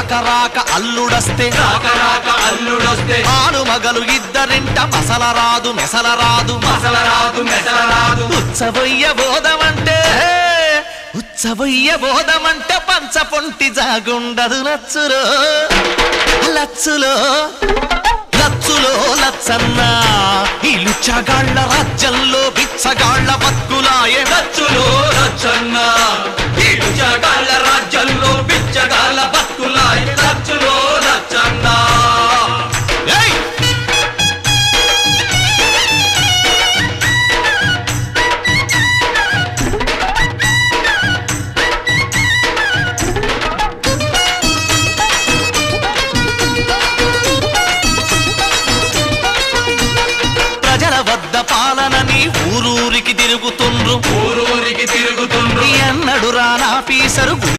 రాక రాక అల్లుడొస్తే ఆలు మగలు ఇద్దరింట మసలరాదు మెసలరాదు ఉత్సవయ్య బోధమంటే పంచపొంటి జాగుండదు లచ్చులో లచ్చన్న ఈ లుచ్చగాళ్ల రాజ్యంలో బిచ్చగాళ్ల బతుకులాయే లచ్చులో లచ్చన్న ఈ లుచ్చగాళ్ల